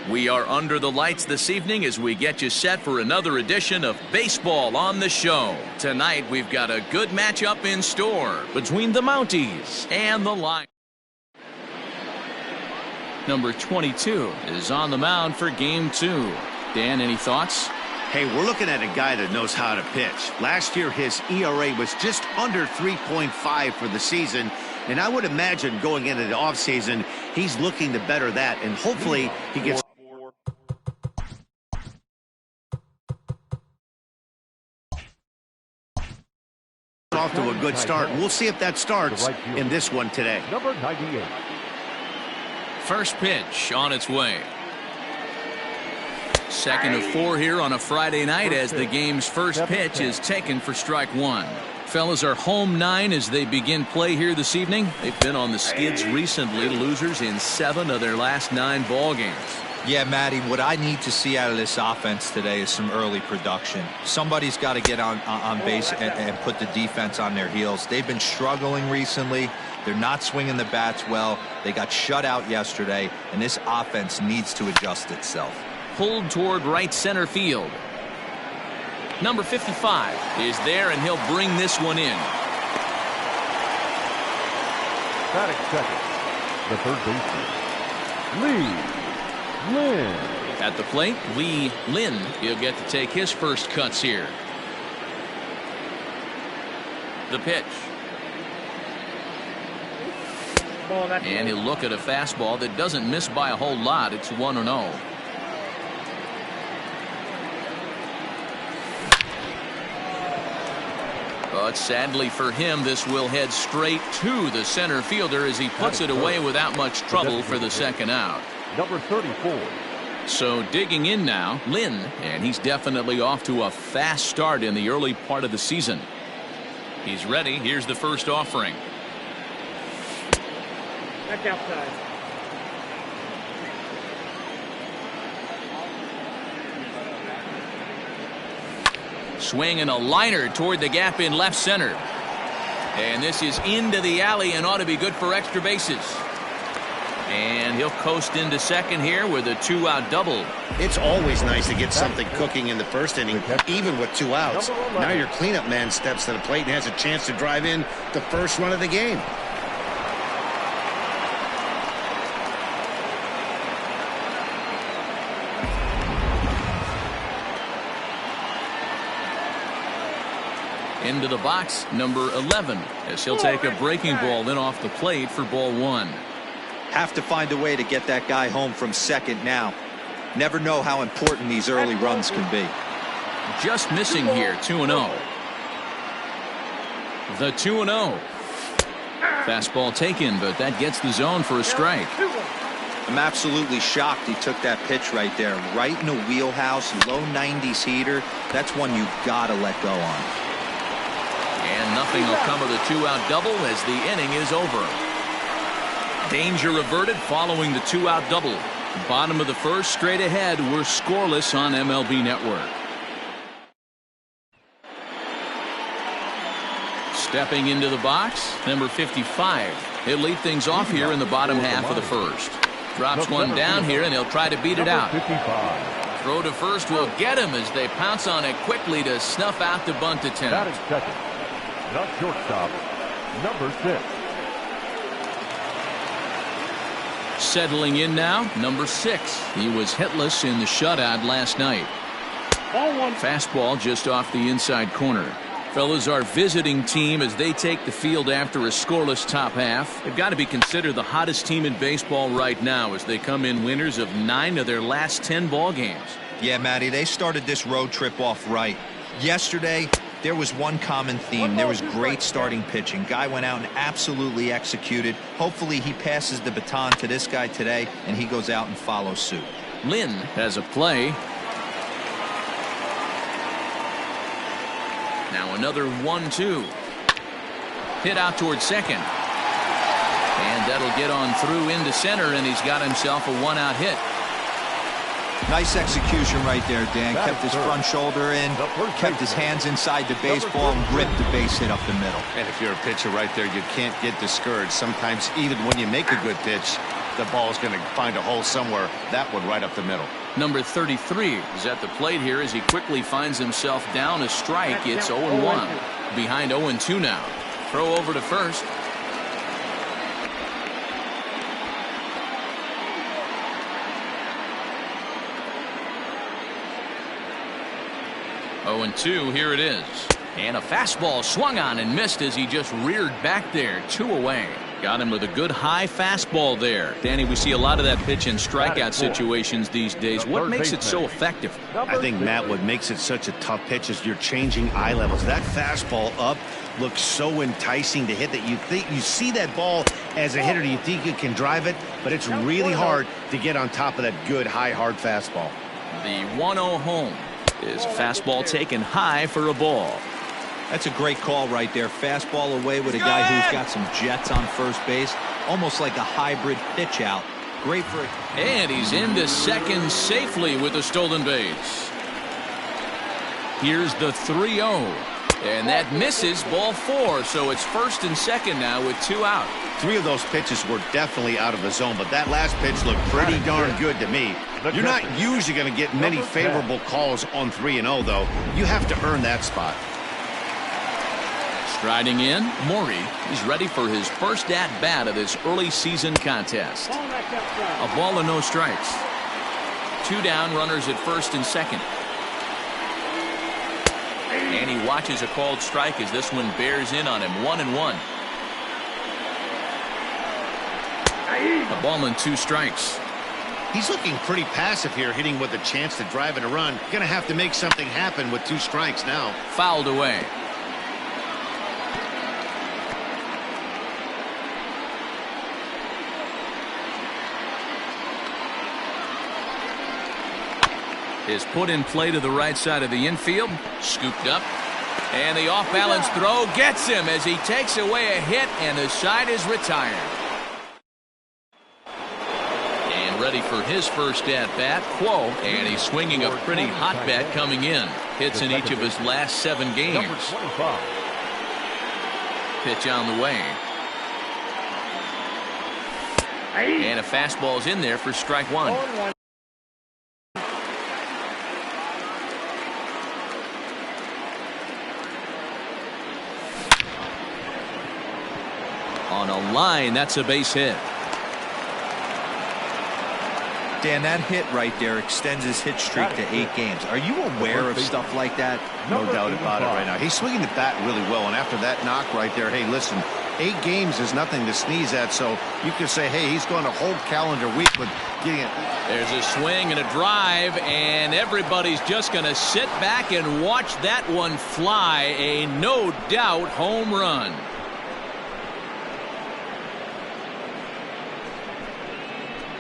We are under the lights this evening as we get you set for another edition of Baseball on the Show. Tonight we've got a good matchup in store between the Mounties and the Lions. Number 22 is on the mound for game 2. Dan, any thoughts? Hey, we're looking at a guy that knows how to pitch. Last year, his ERA was just under 3.5 for the season. And I would imagine going into the offseason, he's looking to better that. And hopefully he gets off to a good start. We'll see if that starts in this one today. Number 98. First pitch on its way. Second of 4 here on a Friday night as the game's first pitch is taken for strike 1. Fellas are home 9 as they begin play here this evening. They've been on the skids recently, losers in 7 of their last 9 ball games. Yeah, Matty, what I need to see out of this offense today is some early production. Somebody's got to get on base and put the defense on their heels. They've been struggling recently. They're not swinging the bats well. They got shut out yesterday, and this offense needs to adjust itself. Pulled toward right center field. Number 55 is there, and he'll bring this one in. Batting second, the third baseman, Lee Lin. At the plate, Lee Lin. He'll get to take his first cuts here. The pitch. And he'll look at a fastball that doesn't miss by a whole lot. It's 1-0. But sadly for him, this will head straight to the center fielder as he puts it away without much trouble for the second out. Number 34. So digging in now, Lin, and he's definitely off to a fast start in the early part of the season. He's ready. Here's the first offering. Back outside. Swing and a liner toward the gap in left center. And this is into the alley and ought to be good for extra bases. And he'll coast into second here with a 2-out double. It's always nice to get something cooking in the first inning, even with 2 outs. Now your cleanup man steps to the plate and has a chance to drive in the first run of the game. Into the box, number 11, as he'll take a breaking ball in off the plate for ball 1. Have to find a way to get that guy home from second now. Never know how important these early runs can be. Just missing here, 2-0. The 2-0. Fastball taken, but that gets the zone for a strike. I'm absolutely shocked he took that pitch right there. Right in the wheelhouse, low 90s heater. That's one you gotta let go on. And nothing will come of the 2-out double as the inning is over. Danger averted following the 2-out double. Bottom of the first, straight ahead. We're scoreless on MLB Network. Stepping into the box, number 55. He'll lead things off here in the bottom half of the first. Drops one down here, and he'll try to beat it out. Throw to first will get him as they pounce on it quickly to snuff out the bunt attempt. Batting second, the shortstop, number 6. Settling in now, number 6. He was hitless in the shutout last night. Fastball just off the inside corner. Fellas, our visiting team as they take the field after a scoreless top half. They've got to be considered the hottest team in baseball right now as they come in winners of 9 of their last 10 ball games. Yeah, Matty, they started this road trip off right. Yesterday, there was one common theme. There was great starting pitching. Guy went out and absolutely executed. Hopefully he passes the baton to this guy today and he goes out and follows suit. Lin has a play. Now another 1-2. Hit out towards second. And that'll get on through into center, and he's got himself a 1-out hit. Nice execution right there, Dan. Kept his front shoulder in, kept his hands inside the baseball, and ripped the base hit up the middle. And if you're a pitcher right there, you can't get discouraged. Sometimes even when you make a good pitch, the ball is going to find a hole somewhere. That one right up the middle. Number 33 is at the plate here as he quickly finds himself down a strike. It's 0-1. Behind 0-2 now. Throw over to first. Oh, and 2, here it is. And a fastball swung on and missed as he just reared back there. 2 away. Got him with a good high fastball there. Danny, we see a lot of that pitch in strikeout situations these days. What makes it so effective? I think, Matt, what makes it such a tough pitch is you're changing eye levels. That fastball up looks so enticing to hit that you see that ball as a hitter, you think you can drive it, but it's really hard to get on top of that good high hard fastball. The 1-0 home is a fastball taken high for a ball. That's a great call right there. Fastball away with a guy who's got some jets on first base. Almost like a hybrid pitch out. Great for it. And he's into second safely with a stolen base. Here's the 3-0. And that misses, ball 4. So it's first and second now with 2 out. 3 of those pitches were definitely out of the zone, but that last pitch looked pretty darn good to me. You're not usually going to get many favorable calls on 3-0, though. You have to earn that spot. Striding in, Maury is ready for his first at-bat of this early season contest. A ball and no strikes. 2 down, runners at first and second. And he watches a called strike as this one bears in on him. 1-1. A ball and 2 strikes. He's looking pretty passive here, hitting with a chance to drive in a run. Going to have to make something happen with 2 strikes now. Fouled away. Is put in play to the right side of the infield. Scooped up. And the off-balance throw gets him as he takes away a hit, and the side is retired. And ready for his first at-bat, Quo. And he's swinging a pretty hot bat coming in. Hits in each of his last 7 games. Pitch on the way. And a fastball's in there for strike 1. On a line, that's a base hit. Dan, that hit right there extends his hit streak to 8 games. Are you aware of stuff like that? No doubt about it right now. He's swinging the bat really well, and after that knock right there, hey, listen, 8 games is nothing to sneeze at, so you can say, hey, he's going to whole calendar week with getting it. There's a swing and a drive, and everybody's just going to sit back and watch that one fly. A no doubt home run.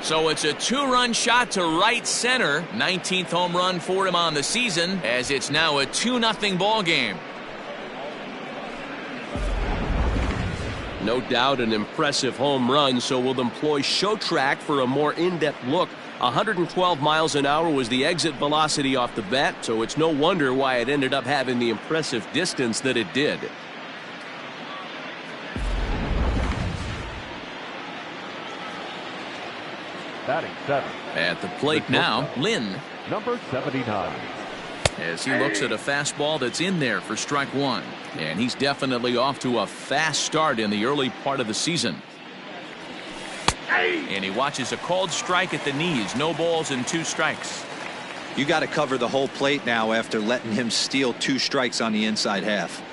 So it's a 2-run shot to right center. 19th home run for him on the season, as it's now a 2-0 ball game. No doubt an impressive home run, so we'll employ show track for a more in-depth look. 112 miles an hour was the exit velocity off the bat, so it's no wonder why it ended up having the impressive distance that it did. Batting 7. At the plate now, Lynn. Number 79. As he looks at a fastball that's in there for strike 1. And he's definitely off to a fast start in the early part of the season. And he watches a called strike at the knees. No balls and 2 strikes. You got to cover the whole plate now after letting him steal 2 strikes on the inside half.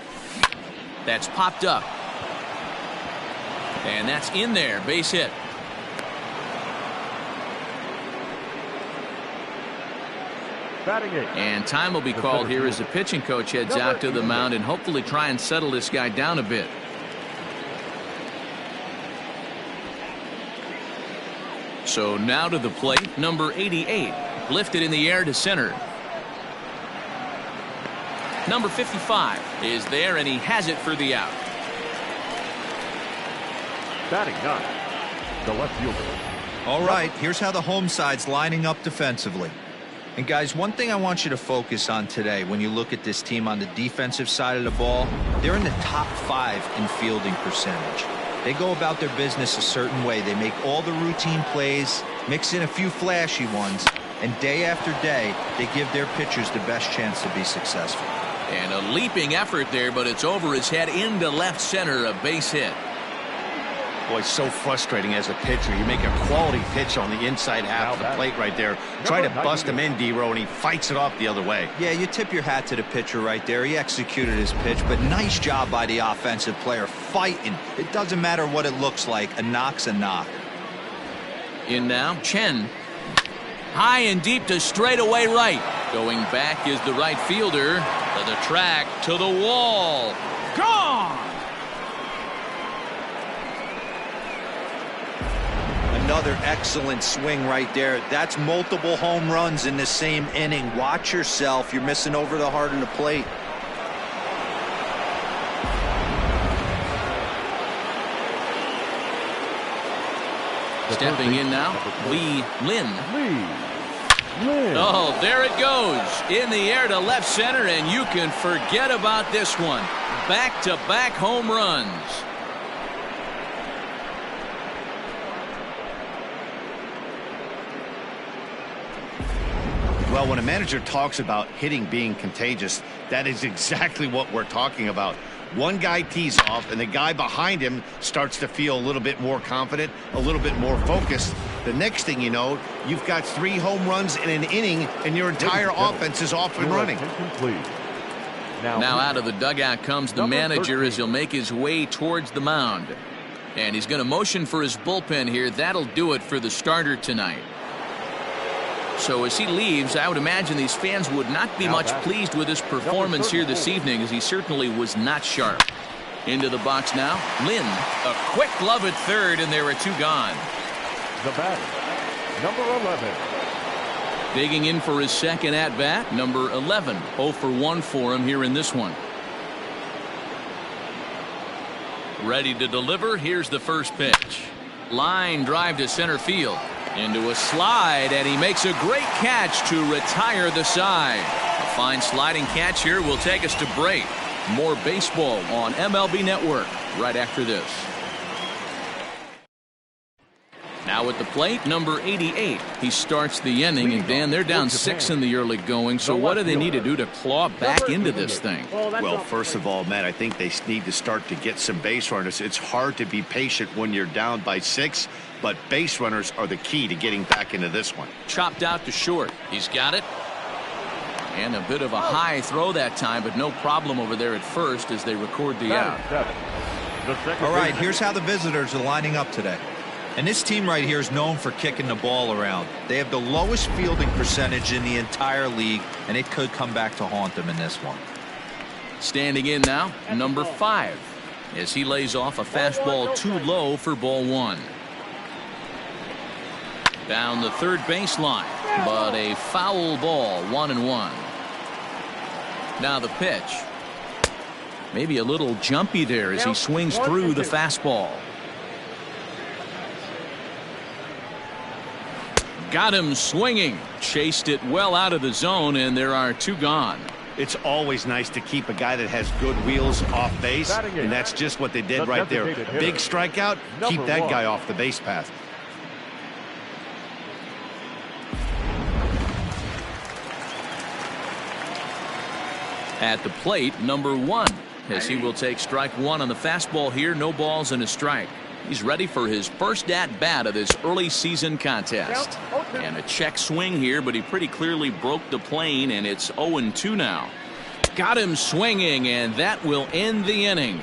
That's popped up. And that's in there. Base hit. And time will be called here as the pitching coach heads out to the mound and hopefully try and settle this guy down a bit. So now to the plate, number 88, lifted in the air to center. Number 55 is there, and he has it for the out. Batting 9, the left fielder. All right, here's how the home side's lining up defensively. And guys, one thing I want you to focus on today when you look at this team on the defensive side of the ball, they're in the top 5 in fielding percentage. They go about their business a certain way. They make all the routine plays, mix in a few flashy ones, and day after day, they give their pitchers the best chance to be successful. And a leaping effort there, but it's over his head into left center, a base hit. Boy, it's so frustrating as a pitcher. You make a quality pitch on the inside half of the plate right there. Try to bust him in, D-Row, and he fights it off the other way. Yeah, you tip your hat to the pitcher right there. He executed his pitch, but nice job by the offensive player fighting. It doesn't matter what it looks like. A knock's a knock. In now, Chen. High and deep to straightaway right. Going back is the right fielder. To the track, to the wall. Gone! Another excellent swing right there. That's multiple home runs in the same inning. Watch yourself. You're missing over the heart of the plate. Stepping in now, Lee Lin. Oh, there it goes. In the air to left center, and you can forget about this one. Back-to-back home runs. Well, when a manager talks about hitting being contagious, that is exactly what we're talking about. One guy tees off, and the guy behind him starts to feel a little bit more confident, a little bit more focused. The next thing you know, you've got 3 home runs in an inning, and your entire offense is off and running. Now out of the dugout comes the manager as he'll make his way towards the mound. And he's going to motion for his bullpen here. That'll do it for the starter tonight. So as he leaves, I would imagine these fans would not be much pleased with his performance here this evening, as he certainly was not sharp. Into the box now, Lin. A quick glove at third, and there are 2 gone. The batter, number 11. Digging in for his second at-bat, number 11. 0 for 1 for him here in this one. Ready to deliver. Here's the first pitch. Line drive to center field. Into a slide, and he makes a great catch to retire the side. A fine sliding catch here will take us to break. More baseball on MLB Network right after this. Now at the plate, number 88. He starts the inning, and Dan, they're down 6 in the early going, so what do they need to do to claw back into this thing? Well, first of all, Matt, I think they need to start to get some base runners. It's hard to be patient when you're down by 6, but base runners are the key to getting back into this one. Chopped out to short. He's got it. And a bit of a high throw that time, but no problem over there at first as they record the out. All right, here's how the visitors are lining up today. And this team right here is known for kicking the ball around. They have the lowest fielding percentage in the entire league, and it could come back to haunt them in this one. Standing in now, number 5, as he lays off a fastball too low for ball 1. Down the third baseline, but a foul ball, 1-1. Now the pitch. Maybe a little jumpy there as he swings through the fastball. Got him swinging. Chased it well out of the zone, and there are 2 gone. It's always nice to keep a guy that has good wheels off base, and that's just what they did right there. Big strikeout, keep that guy off the base path. At the plate, number 1, as he will take strike 1 on the fastball here. No balls and a strike. He's ready for his first at-bat of this early season contest. And a check swing here, but he pretty clearly broke the plane, and it's 0-2 now. Got him swinging, and that will end the inning.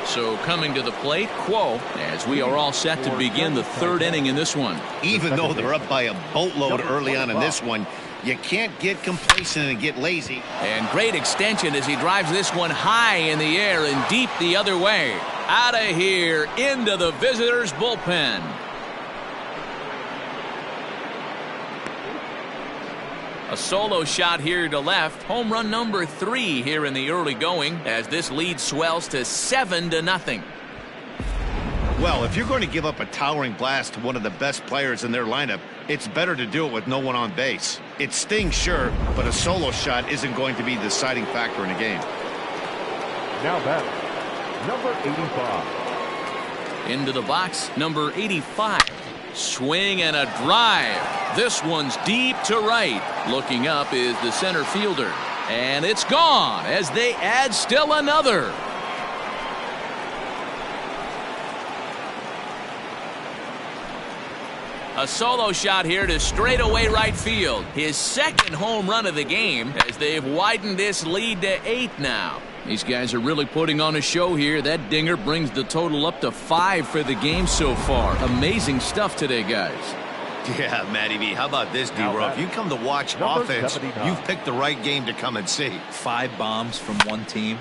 So coming to the plate, Quo, as we are all set to begin the 3rd inning in this one. Even though they're up by a boatload early on in this one, you can't get complacent and get lazy. And great extension as he drives this one high in the air and deep the other way. Out of here into the visitors' bullpen. A solo shot here to left. Home run number 3 here in the early going as this lead swells to 7-0. Well, if you're going to give up a towering blast to one of the best players in their lineup, it's better to do it with no one on base. It stings, sure, but a solo shot isn't going to be the deciding factor in a game. Now batting, number 85. Into the box, number 85. Swing and a drive. This one's deep to right. Looking up is the center fielder. And it's gone as they add still another. A solo shot here to straightaway right field. His second home run of the game as they've widened this lead to 8 now. These guys are really putting on a show here. That dinger brings the total up to 5 for the game so far. Amazing stuff today, guys. Yeah, Matty B. How about this, D-Row? If you come to watch offense, 79. you've picked the right game to come and see. 5 bombs from one team.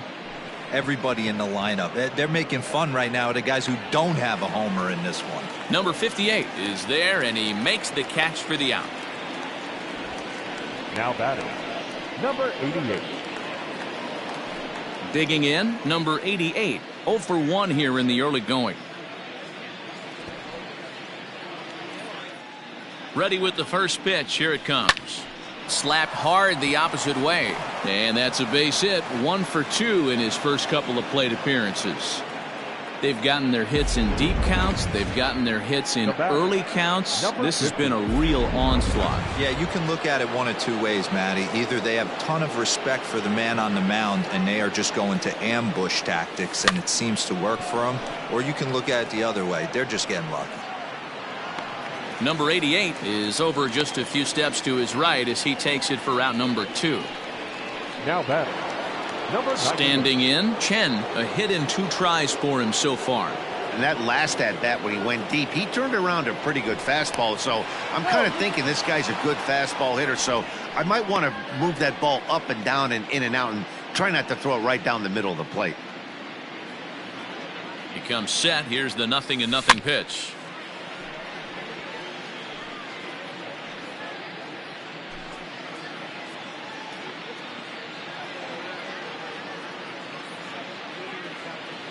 Everybody in the lineup. They're making fun right now of the guys who don't have a homer in this one. Number 58 is there, and he makes the catch for the out. Now batting, number 88. Digging in, number 88. 0 for 1 here in the early going. Ready with the first pitch. Here it comes. Slapped hard the opposite way. And that's a base hit. 1 for 2 in his first couple of plate appearances. They've gotten their hits in deep counts. They've gotten their hits in early counts. This has been a real onslaught. Yeah, you can look at it one of 2 ways, Matty. Either they have a ton of respect for the man on the mound and they are just going to ambush tactics and it seems to work for them, or you can look at it the other way. They're just getting lucky. Number 88 is over just a few steps to his right as he takes it for route number 2. Now batting, number 91. Standing in, Chen, a hit in 2 tries for him so far. And that last at bat when he went deep, he turned around a pretty good fastball. So I'm kind of thinking this guy's a good fastball hitter. So I might want to move that ball up and down and in and out and try not to throw it right down the middle of the plate. He comes set. Here's the 0-0 pitch.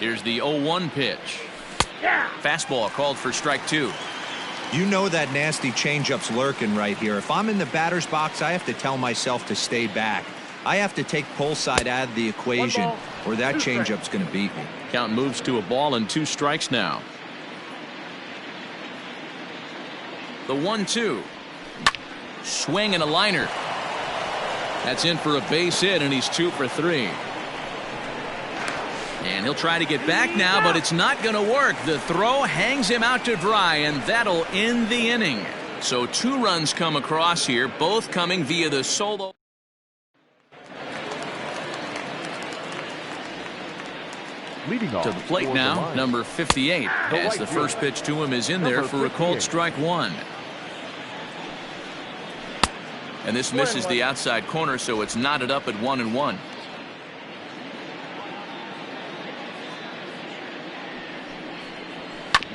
Here's the 0-1 pitch. Fastball called for strike 2. You know that nasty changeup's lurking right here. If I'm in the batter's box, I have to tell myself to stay back. I have to take pull side out of the equation, or that changeup's going to beat me. Count moves to a ball and 2 strikes now. The 1-2. Swing and a liner. That's in for a base hit, and he's 2 for 3. And he'll try to get back now, but it's not going to work. The throw hangs him out to dry, and that'll end the inning. So 2 runs come across here, both coming via the solo. Leading off To the plate now, number 58. As the first pitch to him is in there for a called strike 1. And this misses the outside corner, so it's knotted up at 1-1.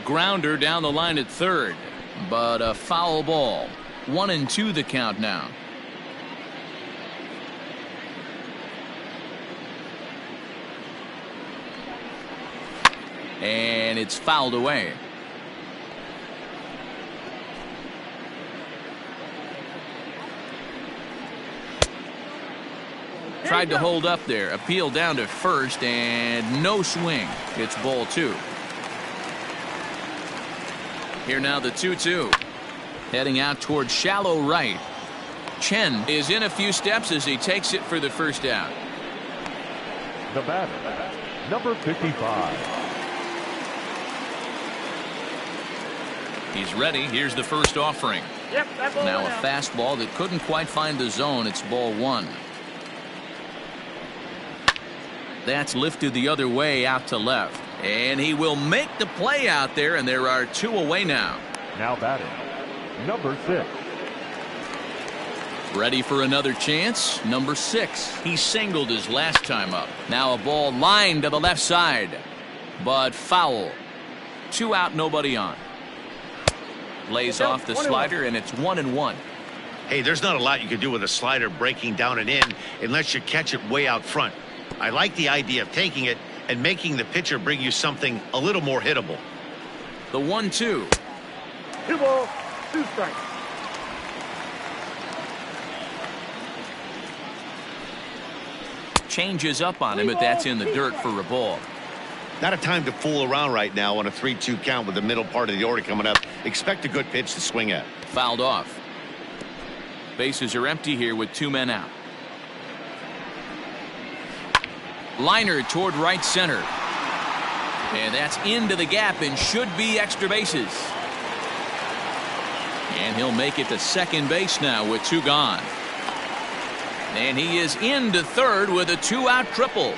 Grounder down the line at third, but a foul ball. 1-2 the count now. And it's fouled away. Tried to hold up there, appeal down to first, and no swing. It's ball 2. Here now the 2-2. Heading out towards shallow right. Chen is in a few steps as he takes it for the first out. The batter, number 55. He's ready. Here's the first offering. Now a fastball that couldn't quite find the zone. It's ball 1. That's lifted the other way out to left. And he will make the play out there, and there are 2 away now. Now batting, number 6. Ready for another chance. Number 6. He singled his last time up. Now a ball lined to the left side, but foul. 2 out, nobody on. Lays off the slider, and it's 1-1. Hey, there's not a lot you can do with a slider breaking down and in unless you catch it way out front. I like the idea of taking it and making the pitcher bring you something a little more hittable. The 1-2. 2 balls, 2 strikes. Changes up on him, but that's in the dirt for a ball. Not a time to fool around right now on a 3-2 count with the middle part of the order coming up. Expect a good pitch to swing at. Fouled off. Bases are empty here with 2 men out. Liner toward right center. And that's into the gap and should be extra bases. And he'll make it to second base now with 2 gone. And he is into third with a 2-out triple.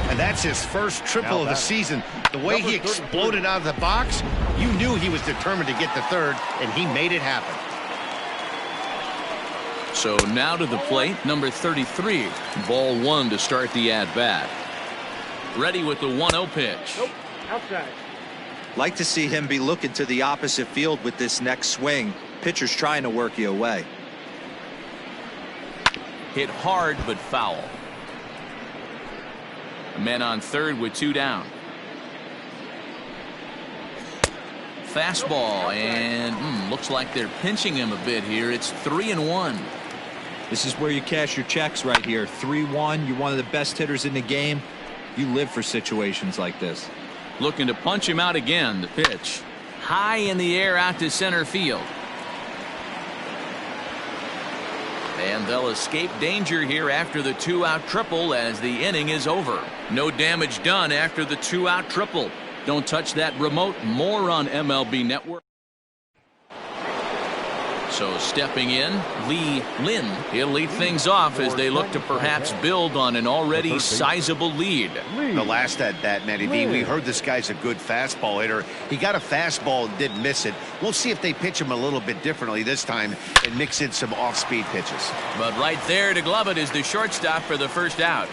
And that's his first triple of the season. The way he exploded out of the box, you knew he was determined to get to third, and he made it happen. So now to the plate, number 33. Ball 1 to start the at-bat. Ready with the 1-0 pitch. Nope, outside. Like to see him be looking to the opposite field with this next swing. Pitcher's trying to work you away. Hit hard but foul. Men on third with 2 down. Fastball, and looks like they're pinching him a bit here. It's 3-1. This is where you cash your checks right here. 3-1. You're one of the best hitters in the game. You live for situations like this. Looking to punch him out again. The pitch high in the air out to center field. And they'll escape danger here after the 2-out triple as the inning is over. No damage done after the 2-out triple. Don't touch that remote. More on MLB Network. So stepping in, Lee Lin. He'll lead things off as they look to perhaps build on an already sizable lead. The last at-bat, Matty B, we heard this guy's a good fastball hitter. He got a fastball and didn't miss it. We'll see if they pitch him a little bit differently this time and mix in some off-speed pitches. But right there to glove it is the shortstop for the first out.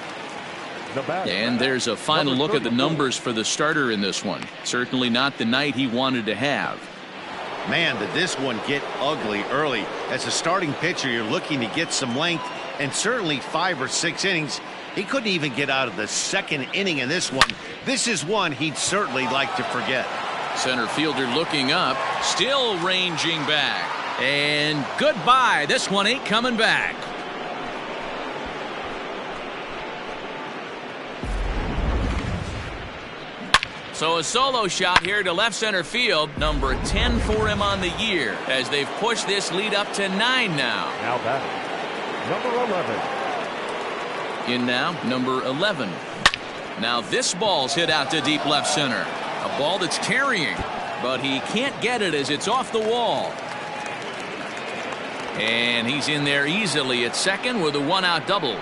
And there's a final look at the numbers for the starter in this one. Certainly not the night he wanted to have. Man, did this one get ugly early. As a starting pitcher, you're looking to get some length, and certainly 5 or 6 innings. He couldn't even get out of the second inning in this one. This is one he'd certainly like to forget. Center fielder looking up, still ranging back. And goodbye. This one ain't coming back. So a solo shot here to left center field. Number 10 for him on the year as they've pushed this lead up to 9 now. Now batting, number 11. In now, number 11. Now this ball's hit out to deep left center. A ball that's carrying, but he can't get it as it's off the wall. And he's in there easily at second with a 1-out double.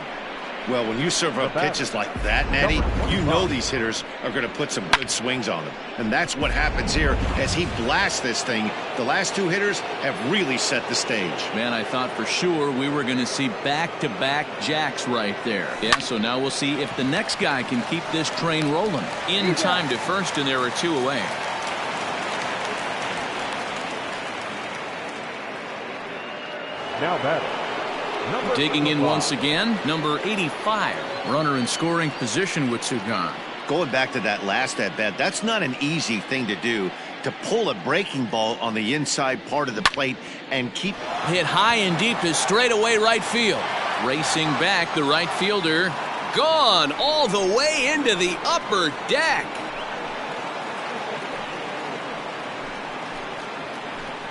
Well, when you serve up pitches like that, Natty, you know these hitters are going to put some good swings on them. And that's what happens here as he blasts this thing. The last 2 hitters have really set the stage. Man, I thought for sure we were going to see back-to-back jacks right there. Yeah, so now we'll see if the next guy can keep this train rolling. In time to first, and there are 2 away. Now batting. Digging in once again, number 85. Runner in scoring position with 2 gone. Going back to that last at-bat, that's not an easy thing to do, to pull a breaking ball on the inside part of the plate and keep. Hit high and deep to straightaway right field. Racing back, the right fielder. Gone all the way into the upper deck.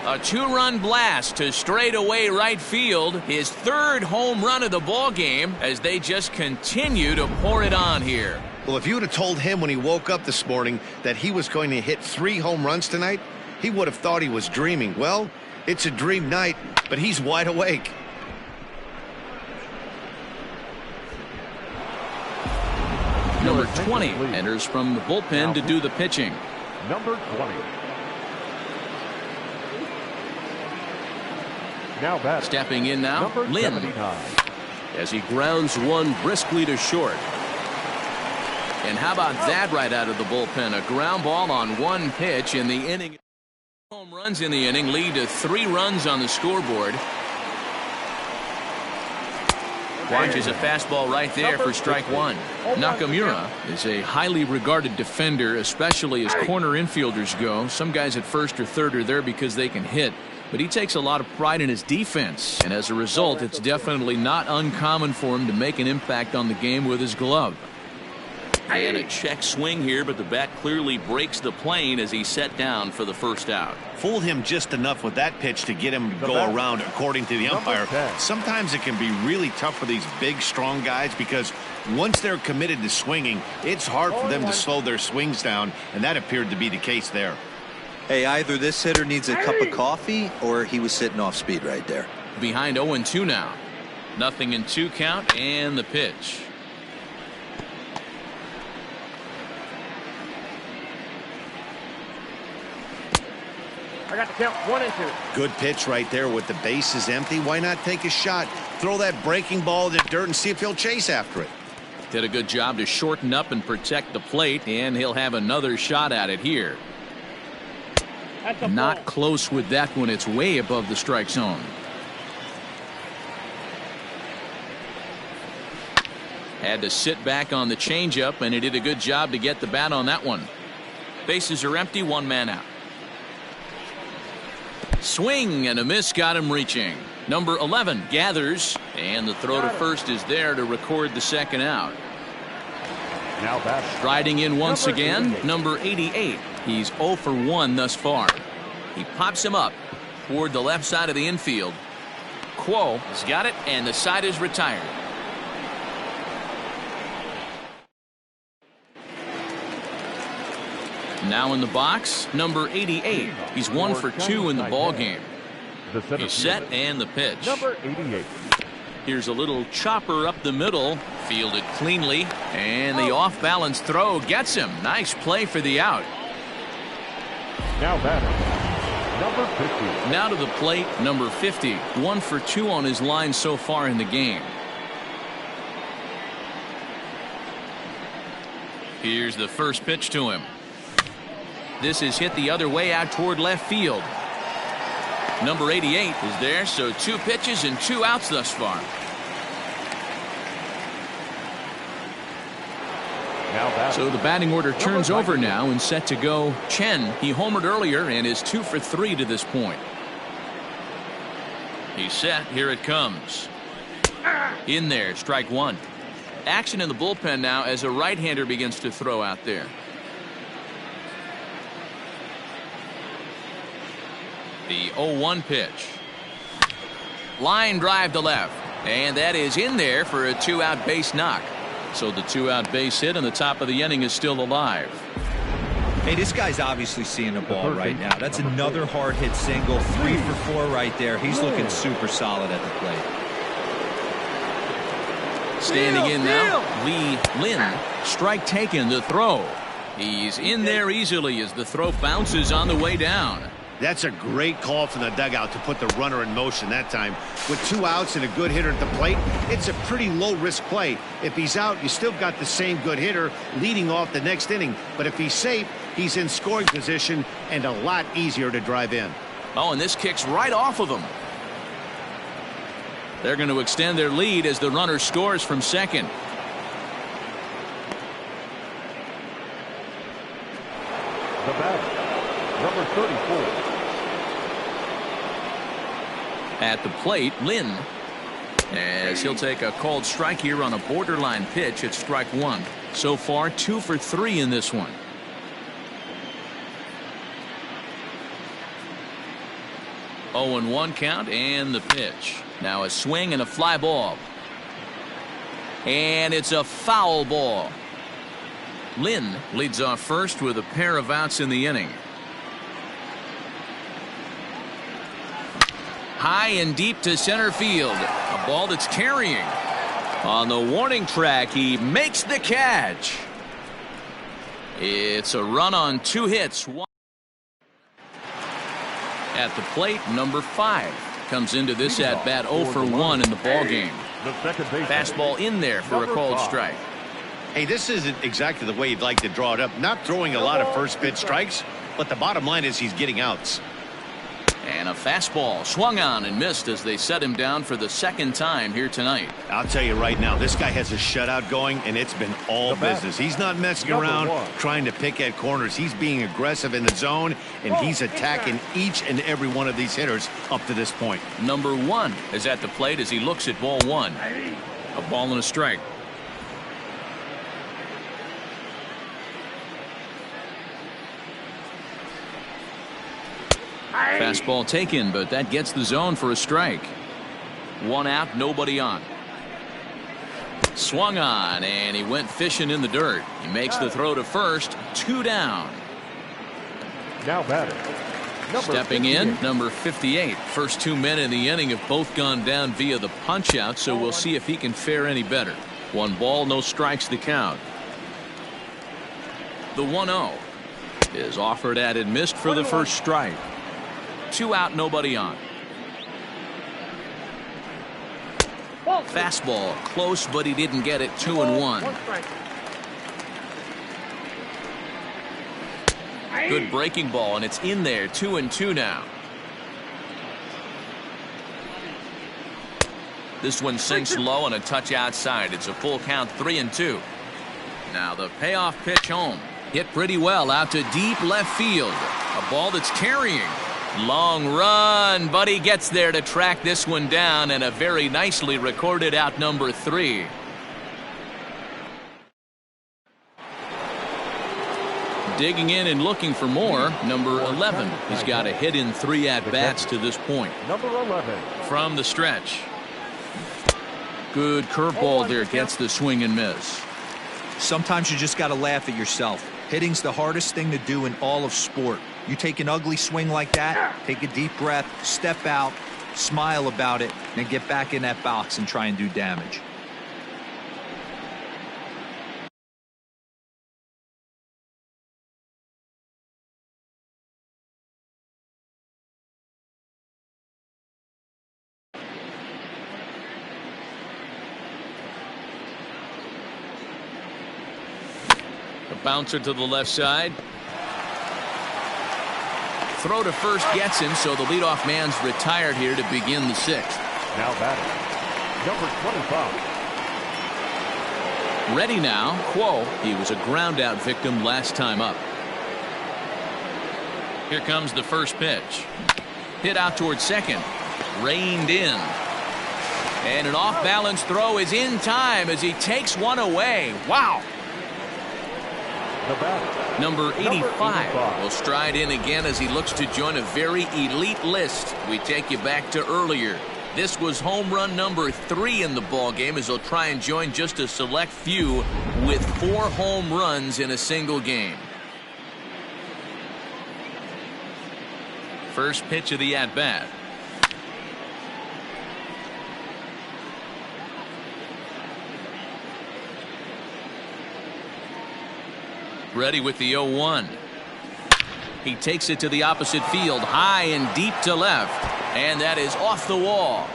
A 2-run blast to straightaway right field. His 3rd home run of the ball game as they just continue to pour it on here. Well, if you would have told him when he woke up this morning that he was going to hit 3 home runs tonight, he would have thought he was dreaming. Well, it's a dream night, but he's wide awake. Number 20 enters from the bullpen to do the pitching. Number 20. Now batting. Stepping in now, Number Lin. 79. As he grounds one briskly to short. And how about that right out of the bullpen? A ground ball on 1 pitch in the inning. Home runs in the inning lead to 3 runs on the scoreboard. Watches a fastball right there for strike one. Nakamura is a highly regarded defender, especially as corner infielders go. Some guys at first or third are there because they can hit, but he takes a lot of pride in his defense, and as a result, it's definitely not uncommon for him to make an impact on the game with his glove. And a check swing here, but the bat clearly breaks the plane as he's set down for the first out. Fooled him just enough with that pitch to get him to go around, according to the umpire. Sometimes it can be really tough for these big, strong guys because once they're committed to swinging, it's hard for them to slow their swings down, and that appeared to be the case there. Hey, either this hitter needs a cup of coffee or he was sitting off speed right there. Behind 0-2 now. 0-2 count and the pitch. I got the count 1-2. Good pitch right there with the bases empty. Why not take a shot? Throw that breaking ball in the dirt and see if he'll chase after it. Did a good job to shorten up and protect the plate, and he'll have another shot at it here. Not close with that one. It's way above the strike zone. Had to sit back on the changeup, and he did a good job to get the bat on that one. Bases are empty, one man out. Swing and a miss got him reaching. Number 11 gathers, and the throw to first is there to record the second out. Now back. Striding in once again, number 88. He's 0 for 1 thus far. He pops him up toward the left side of the infield. Quo has got it, and the side is retired. Now in the box, number 88. He's 1 for 2 in the ball game. He's set, and the pitch. Number 88. Here's a little chopper up the middle, fielded cleanly, and the off-balance throw gets him. Nice play for the out. Now batter, number 50. Now to the plate, number 50. 1 for 2 on his line so far in the game. Here's the first pitch to him. This is hit the other way out toward left field. Number 88 is there, so 2 pitches and 2 outs thus far. So the batting order turns over now and set to go. Chen, he homered earlier and is 2 for 3 to this point. He's set. Here it comes. In there, strike one. Action in the bullpen now as a right-hander begins to throw out there. The 0-1 pitch. Line drive to left. And that is in there for a 2-out base knock. So the 2-out base hit and the top of the inning is still alive. Hey, this guy's obviously seeing the ball right now. That's another hard hit single. 3 for 4 right there. He's looking super solid at the plate. Standing in now, Lee Lin. Strike taken, the throw. He's in there easily as the throw bounces on the way down. That's a great call from the dugout to put the runner in motion that time. With 2 outs and a good hitter at the plate, it's a pretty low-risk play. If he's out, you still got the same good hitter leading off the next inning. But if he's safe, he's in scoring position and a lot easier to drive in. Oh, and this kicks right off of him. They're going to extend their lead as the runner scores from second. The batter, number 34. At the plate, Lin, as he'll take a called strike here on a borderline pitch at strike one. So far 2 for 3 in this one. Oh, and 1 count and the pitch. Now a swing and a fly ball. And it's a foul ball. Lin leads off first with a pair of outs in the inning. High and deep to center field. A ball that's carrying. On the warning track, he makes the catch. It's a run on 2 hits. At the plate, number 5 comes into this at bat 0 for 1 in the ball game. Fastball in there for a called strike. Hey, this isn't exactly the way you'd like to draw it up. Not throwing a lot of first pitch strikes, but the bottom line is he's getting outs. And a fastball swung on and missed as they set him down for the second time here tonight. I'll tell you right now, this guy has a shutout going, and it's been all business. He's not messing around trying to pick at corners. He's being aggressive in the zone, and he's attacking each and every one of these hitters up to this point. Number 1 is at the plate as he looks at ball 1. A ball and a strike. Fastball taken, but that gets the zone for a strike. 1 out, nobody on. Swung on, and he went fishing in the dirt. He makes the throw to first. 2 down. Now batter. Stepping 58. in, number 58. First 2 men in the inning have both gone down via the punch-out, so we'll see if he can fare any better. 1 ball, no strikes the count. The 1-0 is offered at and missed for the first strike. 2 out, nobody on. Fastball close, but he didn't get it. 2-1. Good breaking ball, and it's in there. 2-2 now. This one sinks low and a touch outside. It's a full count. 3-2. Now the payoff pitch home. Hit pretty well out to deep left field. A ball that's carrying. Long run, but he gets there to track this one down, and a very nicely recorded out number 3. Digging in and looking for more, number 11. He's got a hit in 3 at-bats to this point. Number 11. From the stretch. Good curveball there, gets the swing and miss. Sometimes you just got to laugh at yourself. Hitting's the hardest thing to do in all of sport. You take an ugly swing like that, take a deep breath, step out, smile about it, and then get back in that box and try and do damage. A bouncer to the left side. Throw to first gets him, so the leadoff man's retired here to begin the 6th. Now batting. Number 25. Ready now, Quo. He was a ground out victim last time up. Here comes the first pitch. Hit out towards second. Reined in. And an off-balance throw is in time as he takes one away. Wow. Number 85 will stride in again as he looks to join a very elite list. We take you back to earlier. This was home run number 3 in the ball game as he'll try and join just a select few with 4 home runs in a single game. First pitch of the at-bat. Ready with the 0-1. He takes it to the opposite field, high and deep to left, and that is off the wall.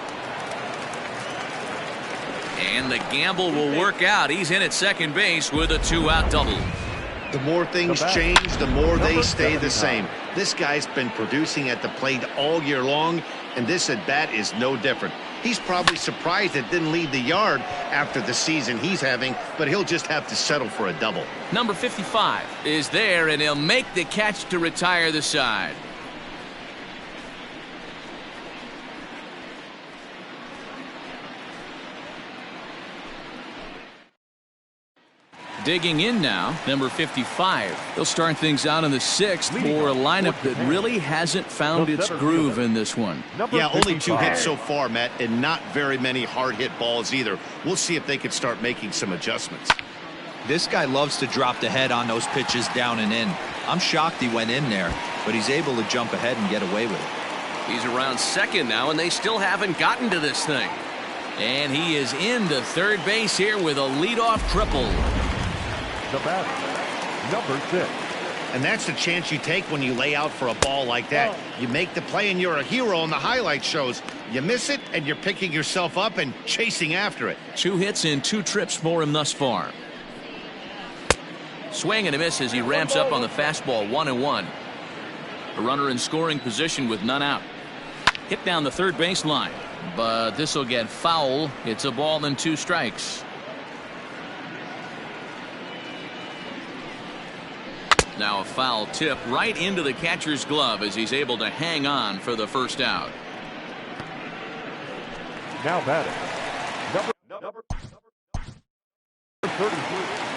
And the gamble will work out. He's in at second base with a 2-out double. The more things change, the more they stay the same. This guy's been producing at the plate all year long, and this at bat is no different. He's probably surprised it didn't leave the yard after the season he's having, but he'll just have to settle for a double. Number 55 is there, and he'll make the catch to retire the side. Digging in now, number 55. They'll start things out in the 6th for a lineup that really hasn't found its groove in this one. Yeah, only 2 hits so far, Matt, and not very many hard hit balls either. We'll see if they can start making some adjustments. This guy loves to drop the head on those pitches down and in. I'm shocked he went in there, but he's able to jump ahead and get away with it. He's around second now, and they still haven't gotten to this thing. And he is into third base here with a leadoff triple. The batter, number 6. And that's the chance you take when you lay out for a ball like that. You make the play and you're a hero on the highlight shows. You miss it and you're picking yourself up and chasing after it. 2 hits and 2 trips for him thus far. Swing and a miss as he ramps up on the fastball. 1-1. A runner in scoring position with none out. Hit down the third baseline, but this will get foul. It's a ball and 2 strikes. Now a foul tip right into the catcher's glove as he's able to hang on for the first out. Now batting. Number 33.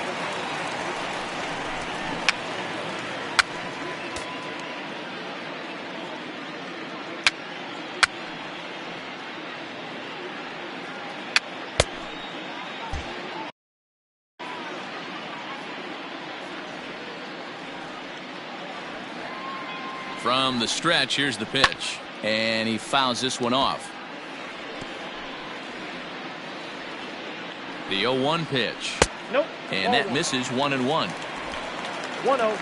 From the stretch, here's the pitch, and he fouls this one off. The 0-1 pitch. Nope. And that misses 1-1. 1-0.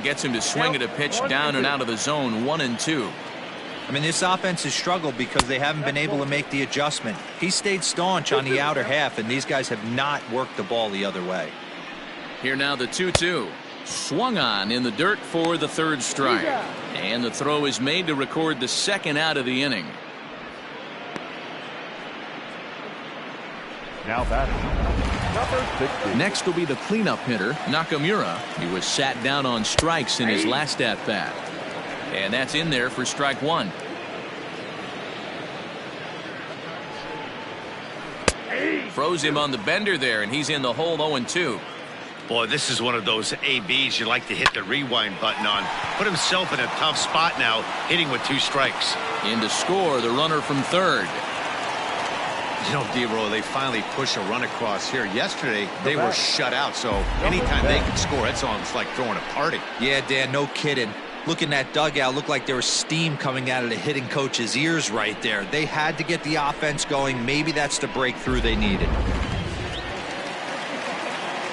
Gets him to swing at a pitch down and out of the zone. 1-2. I mean, this offense has struggled because they haven't been able to make the adjustment. He stayed staunch on the outer half, and these guys have not worked the ball the other way. Here now the 2-2. Swung on in the dirt for the 3rd strike. And the throw is made to record the 2nd out of the inning. Now batting. Number 60. Next will be the cleanup hitter, Nakamura. He was sat down on strikes in his last at-bat. And that's in there for strike 1. Froze him on the bender there, and he's in the hole 0-2. Boy, this is one of those ABs you like to hit the rewind button on. Put himself in a tough spot now, hitting with 2 strikes. In to score, the runner from 3rd. You know, D-Roll, they finally push a run across here. Yesterday, they were shut out, so anytime they can score, that's almost like throwing a party. Yeah, Dan, no kidding. Look in that dugout. Looked like there was steam coming out of the hitting coach's ears right there. They had to get the offense going. Maybe that's the breakthrough they needed.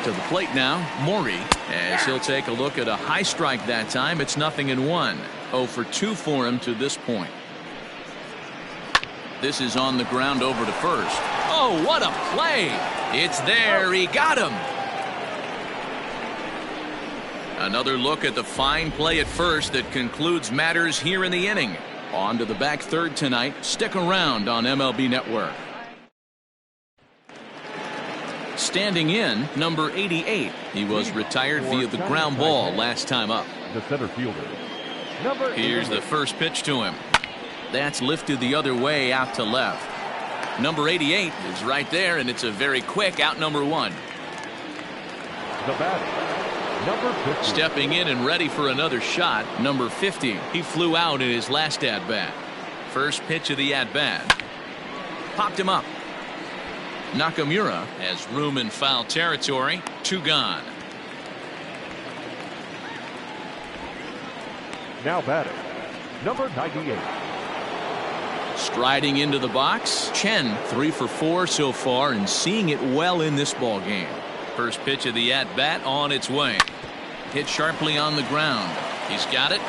To the plate now, Maury, as he'll take a look at a high strike that time. It's 0-1. 0 for 2 for him to this point. This is on the ground over to first. Oh, what a play! It's there. He got him. Another look at the fine play at first that concludes matters here in the inning. On to the back third tonight. Stick around on MLB Network. Standing in, number 88. He was retired via the ground ball last time up. The center fielder. Here's the first pitch to him. That's lifted the other way out to left. Number 88 is right there, and it's a very quick out number 1. The batter, number 50. Stepping in and ready for another shot, number 50. He flew out in his last at-bat. First pitch of the at-bat. Popped him up. Nakamura has room in foul territory. 2 gone. Now batting, number 98. Striding into the box, Chen, 3 for 4 so far and seeing it well in this ball game. First pitch of the at-bat on its way. Hit sharply on the ground. He's got it.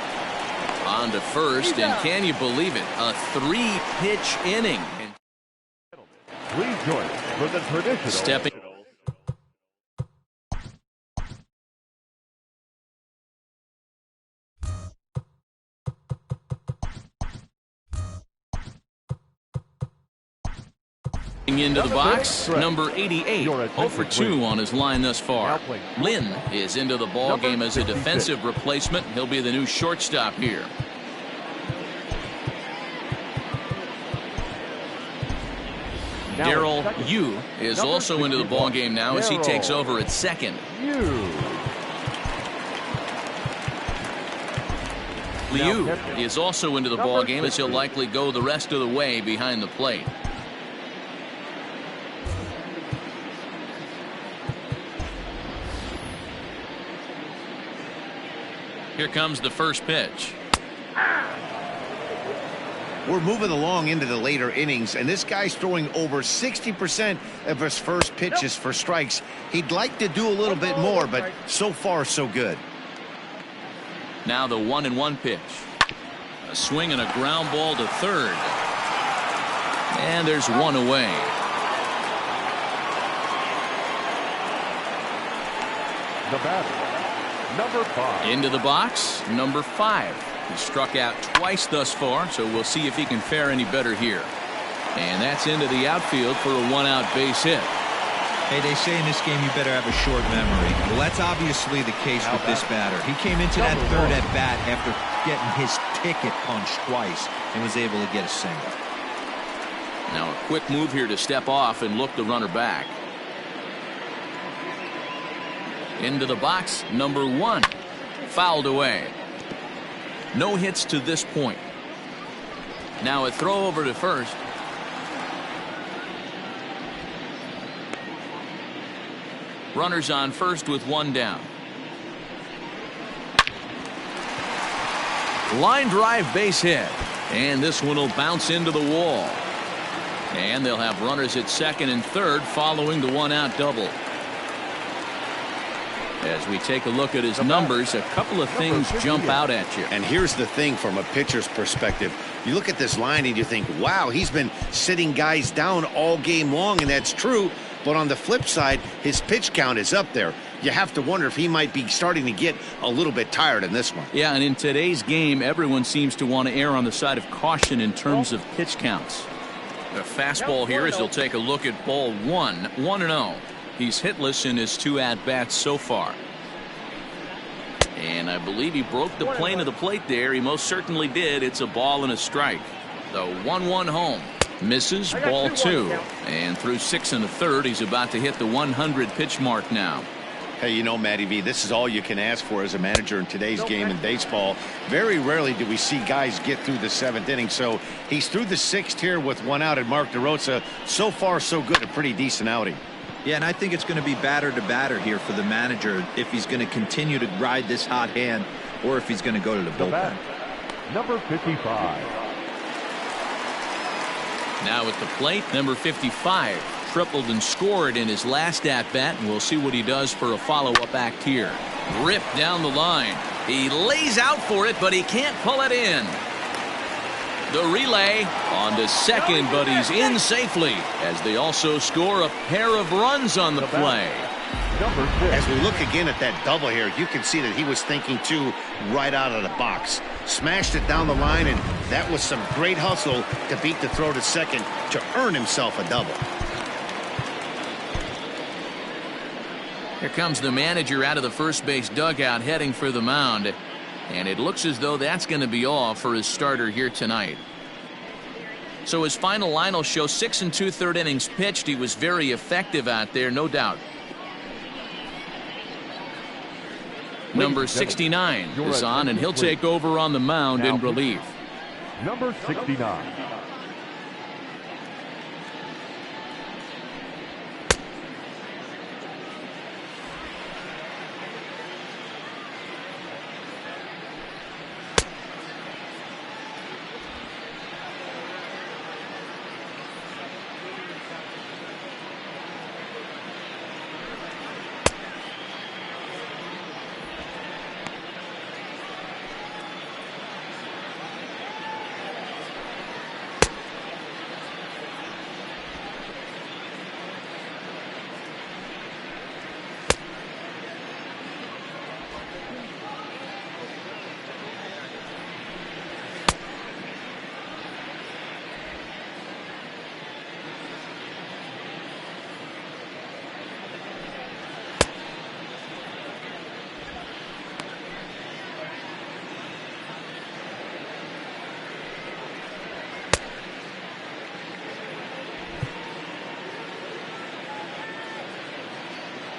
On to first, and can you believe it? A 3-pitch inning. Please join us for the traditional. Stepping. Into the box, number 88, 0 for 2 on his line thus far. Lin is into the ball game as a defensive replacement. He'll be the new shortstop here. Daryl Yu is also into the ball game now as he takes over at second. Liu is also into the ball game as he'll likely go the rest of the way behind the plate. Here comes the first pitch. We're moving along into the later innings, and this guy's throwing over 60% of his first pitches for strikes. He'd like to do a little bit more, but so far so good. Now the 1-1 pitch. A swing and a ground ball to third. And there's one away. The batter, Number 5. Into the box, number 5. He struck out twice thus far, so we'll see if he can fare any better here. And that's into the outfield for a one-out base hit. Hey, they say in this game you better have a short memory. Well, that's obviously the case with this batter. He came into that third at bat after getting his ticket punched twice and was able to get a single. Now a quick move here to step off and look the runner back. Into the box, number 1. Fouled away. No hits to this point. Now a throw over to first. Runners on first with one down. Line drive base hit. And this one will bounce into the wall. And they'll have runners at second and third following the one-out double. As we take a look at his numbers, a couple of things jump out at you. And here's the thing from a pitcher's perspective. You look at this line and you think, wow, he's been sitting guys down all game long, and that's true. But on the flip side, his pitch count is up there. You have to wonder if he might be starting to get a little bit tired in this one. Yeah, and in today's game, everyone seems to want to err on the side of caution in terms of pitch counts. A fastball here as he'll take a look at ball 1. 1-0. He's hitless in his 2 at-bats so far. And I believe he broke the plane of the plate there. He most certainly did. It's a ball and a strike. The 1-1 home. Misses, ball 2. And through 6 1/3, he's about to hit the 100 pitch mark now. Hey, you know, Matty V, this is all you can ask for as a manager in today's game in baseball. Very rarely do we see guys get through the 7th inning. So he's through the 6th here with 1 out, and Mark DeRosa, so far so good, a pretty decent outing. Yeah, and I think it's going to be batter to batter here for the manager if he's going to continue to ride this hot hand or if he's going to go to the bullpen. Number 55. Now at the plate, number 55 tripled and scored in his last at-bat, and we'll see what he does for a follow-up act here. Ripped down the line. He lays out for it, but he can't pull it in. The relay on to second, but he's in safely as they also score a pair of runs on the play. As we look again at that double here, you can see that he was thinking too right out of the box. Smashed it down the line, and that was some great hustle to beat the throw to second to earn himself a double. Here comes the manager out of the first base dugout heading for the mound. And it looks as though that's going to be all for his starter here tonight. So his final line will show 6 2/3 innings pitched. He was very effective out there, no doubt. Number 69 is on, and he'll take over on the mound in relief. Number 69.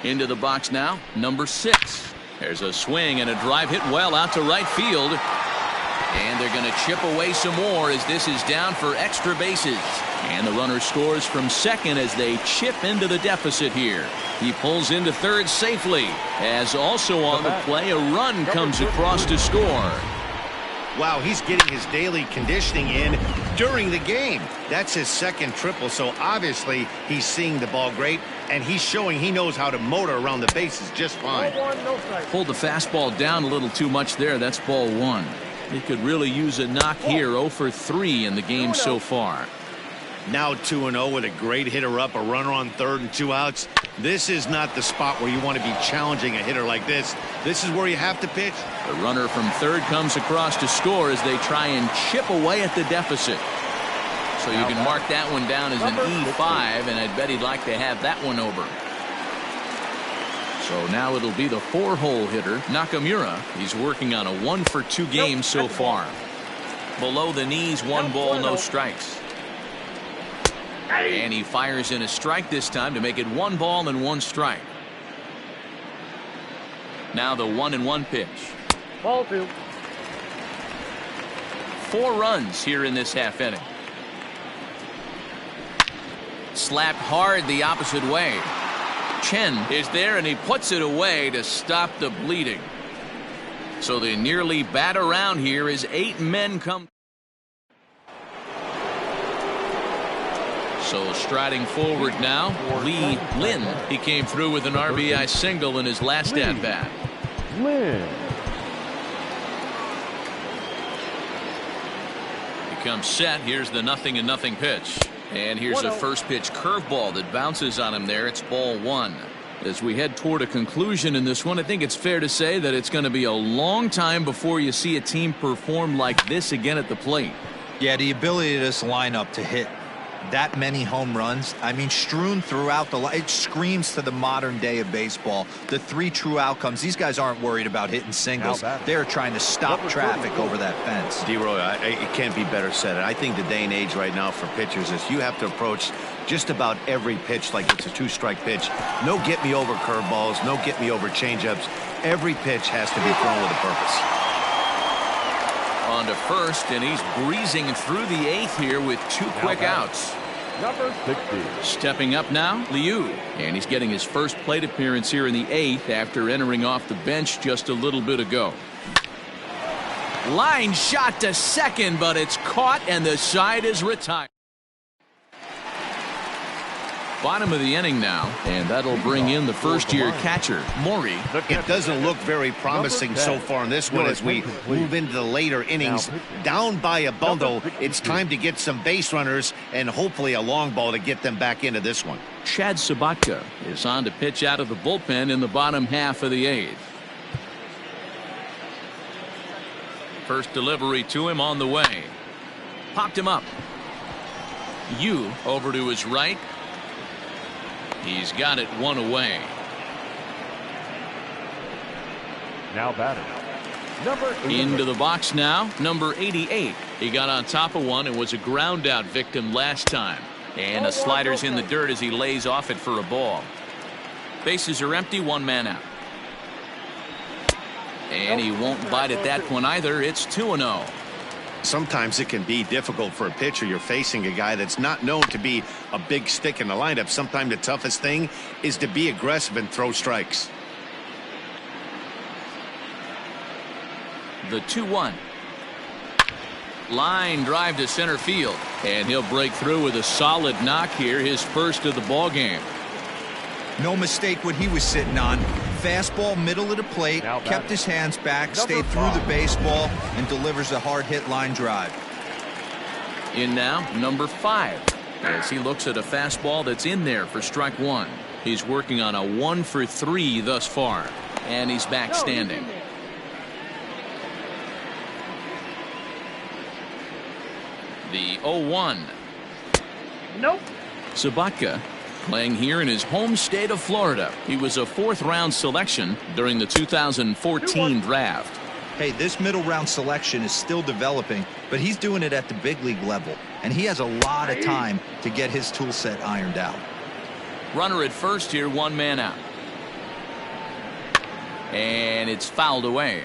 Into the box now, number 6. There's a swing and a drive hit well out to right field. And they're going to chip away some more as this is down for extra bases. And the runner scores from second as they chip into the deficit here. He pulls into third safely, as also on the play a run comes across to score. Wow, he's getting his daily conditioning in during the game. That's his second triple, so obviously he's seeing the ball great, and he's showing he knows how to motor around the bases just fine. Pulled the fastball down a little too much there. That's ball 1. He could really use a knock here. 0 for 3 in the game so far. Now 2-0 with a great hitter up, a runner on third and 2 outs. This is not the spot where you want to be challenging a hitter like this. This is where you have to pitch. The runner from third comes across to score as they try and chip away at the deficit. So you can mark that one down as an E5, and I'd bet he'd like to have that one over. So now it'll be the 4-hole hitter, Nakamura. He's working on a 1-for-2 game so far. Below the knees, 1 ball, no strikes. And he fires in a strike this time to make it 1 ball and 1 strike. Now the 1-1 pitch. Ball 2. 4 runs here in this half inning. Slapped hard the opposite way. Chen is there and he puts it away to stop the bleeding. So they nearly bat around here as 8 men come. So striding forward now, Lee Lin. He came through with an RBI single in his last at bat. Lin. He comes set. Here's the 0-0 pitch. And here's a first pitch curveball that bounces on him there. It's ball 1. As we head toward a conclusion in this one, I think it's fair to say that it's going to be a long time before you see a team perform like this again at the plate. Yeah, the ability of this lineup to hit that many home runs, I mean, strewn throughout the line, it screams to the modern day of baseball. The 3 true outcomes. These guys aren't worried about hitting singles. They're trying to stop traffic over that fence. D-Roy, it can't be better said. I think the day and age right now for pitchers is you have to approach just about every pitch like it's a 2-strike pitch. No get-me-over curveballs, no get-me-over changeups. Every pitch has to be thrown with a purpose. On to first, and he's breezing through the 8th here with 2 quick outs. Number 60. Stepping up now, Liu. And he's getting his first plate appearance here in the 8th after entering off the bench just a little bit ago. Line shot to second, but it's caught and the side is retired. Bottom of the inning now, and that'll bring in the first-year catcher, Mori. It doesn't look very promising so far in this one as we move into the later innings. Down by a bundle, it's time to get some base runners and hopefully a long ball to get them back into this one. Chad Sabatka is on to pitch out of the bullpen in the bottom half of the 8th. First delivery to him on the way. Popped him up. Yu over to his right. He's got it 1 away. Now batting. Number 88. Into the box now, number 88. He got on top of one and was a ground out victim last time. And the slider's in the dirt as he lays off it for a ball. Bases are empty, 1 man out. And he won't bite at that one either. It's 2-0. Sometimes it can be difficult for a pitcher. You're facing a guy that's not known to be a big stick in the lineup. Sometimes the toughest thing is to be aggressive and throw strikes. The 2-1. Line drive to center field. And he'll break through with a solid knock here, his first of the ball game. No mistake what he was sitting on. Fastball middle of the plate, kept his hands back, stayed through the baseball, and delivers a hard hit line drive. In now, number 5. As he looks at a fastball that's in there for strike 1. He's working on a 1-for-3 thus far. And he's back standing. The 0-1. Nope. Sabatka playing here in his home state of Florida. He was a 4th-round selection during the 2014 draft. Hey, this middle round selection is still developing, but he's doing it at the big league level, and he has a lot of time to get his tool set ironed out. Runner at first here, 1 man out. And it's fouled away.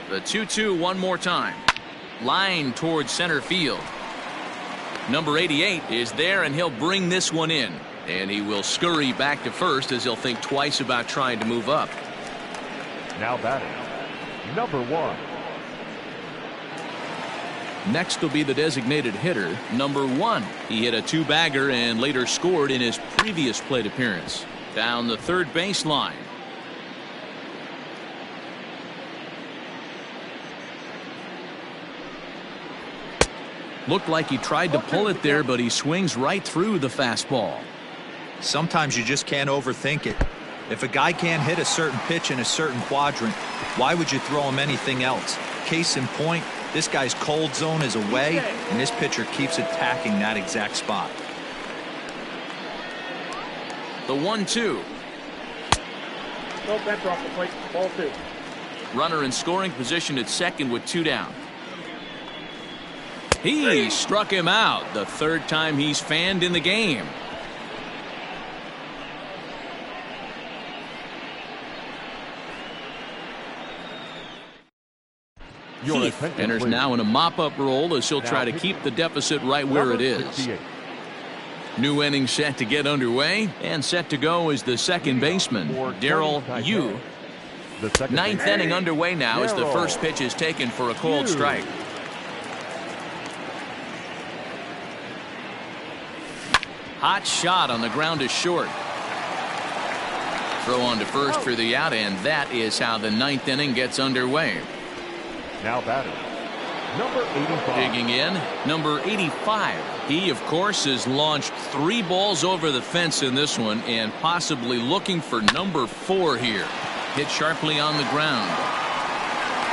The 2-2 one more time. Line towards center field. Number 88 is there, and he'll bring this one in. And he will scurry back to first as he'll think twice about trying to move up. Now batting. Number 1. Next will be the designated hitter, number 1. He hit a 2-bagger and later scored in his previous plate appearance. Down the third baseline. Looked like he tried to pull it there, but he swings right through the fastball. Sometimes you just can't overthink it. If a guy can't hit a certain pitch in a certain quadrant, why would you throw him anything else? Case in point, this guy's cold zone is away, and this pitcher keeps attacking that exact spot. The 1-2. No pressure off the plate. Ball 2. Runner in scoring position at second with 2 down. He struck him out, the third time he's fanned in the game. Heath enters now in a mop-up role as he'll try to keep the deficit right where it is. New inning set to get underway, and set to go is the second baseman, Darryl Yu. Ninth inning underway now as the first pitch is taken for a cold strike. Hot shot on the ground is short. Throw on to first for the out, and that is how the ninth inning gets underway. Now batting, number 85. Digging in, number 85. He, of course, has launched 3 balls over the fence in this one, and possibly looking for number 4 here. Hit sharply on the ground.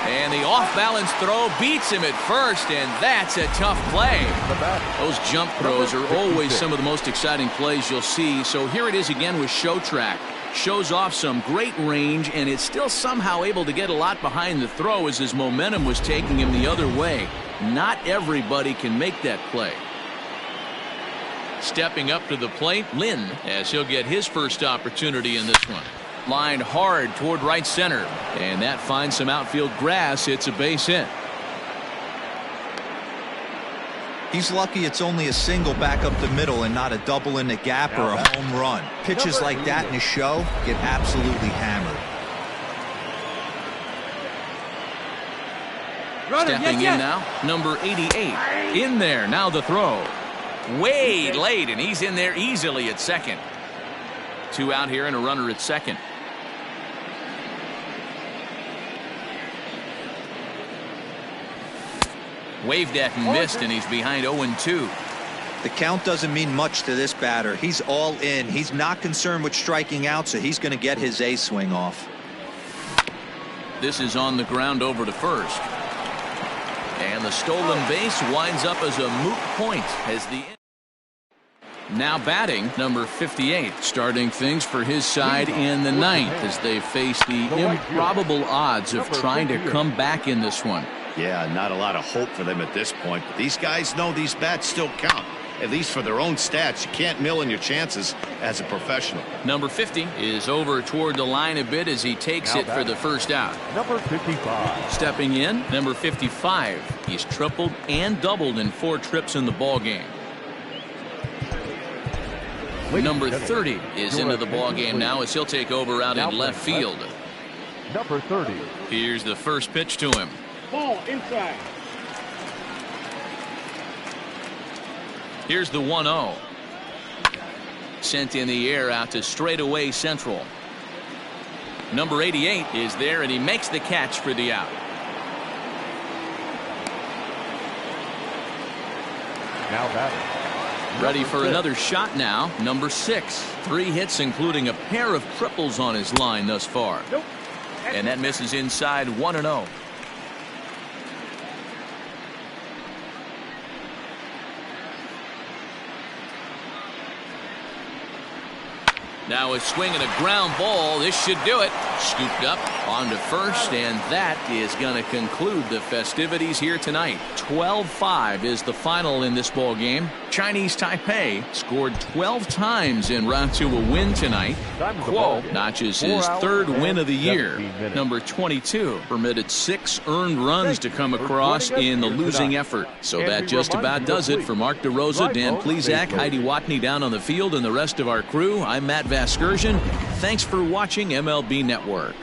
And the off-balance throw beats him at first, and that's a tough play. Those jump throws are always some of the most exciting plays you'll see. So here it is again with Show Track. Shows off some great range, and it's still somehow able to get a lot behind the throw as his momentum was taking him the other way. Not everybody can make that play. Stepping up to the plate, Lynn, as he'll get his first opportunity in this one. Lined hard toward right center, and that finds some outfield grass. It's a base hit. He's lucky it's only a single back up the middle and not a double in the gap or a home run. Pitches like that in a show get absolutely hammered. Stepping in now, number 88. In there, now the throw. Way late, and he's in there easily at second. 2 out here and a runner at second. Waved at and missed, and he's behind 0-2. The count doesn't mean much to this batter. He's all in. He's not concerned with striking out, so he's going to get his A swing off. This is on the ground over to first. And the stolen base winds up as a moot point as the now batting number 58, starting things for his side in the ninth as they face the improbable odds of trying to come back in this one. Yeah, not a lot of hope for them at this point. But these guys know these bats still count, at least for their own stats. You can't mill in your chances as a professional. Number 50 is over toward the line a bit as he takes it for the first out. Number 55. Stepping in, number 55. He's tripled and doubled in 4 trips in the ball game. Number 30 is into the ball game now as he'll take over out in left field. Number 30. Here's the first pitch to him. Ball inside. Here's the 1-0. Sent in the air out to straightaway central. Number 88 is there, and he makes the catch for the out. Now batting. Ready for another shot now. Number 6. 3 hits, including a pair of triples on his line thus far. And that misses inside 1-0. Now a swing and a ground ball. This should do it. Scooped up onto first, and that is going to conclude the festivities here tonight. 12-5 is the final in this ball game. Chinese Taipei scored 12 times en route to a win tonight. Kuo notches his 3rd win of the year. Number 22 permitted 6 earned runs to come across in the losing effort. So that just about does it. For Mark DeRosa, Dan Plesac, Heidi Watney down on the field, and the rest of our crew, I'm Matt Vasgersian. Thanks for watching MLB Network.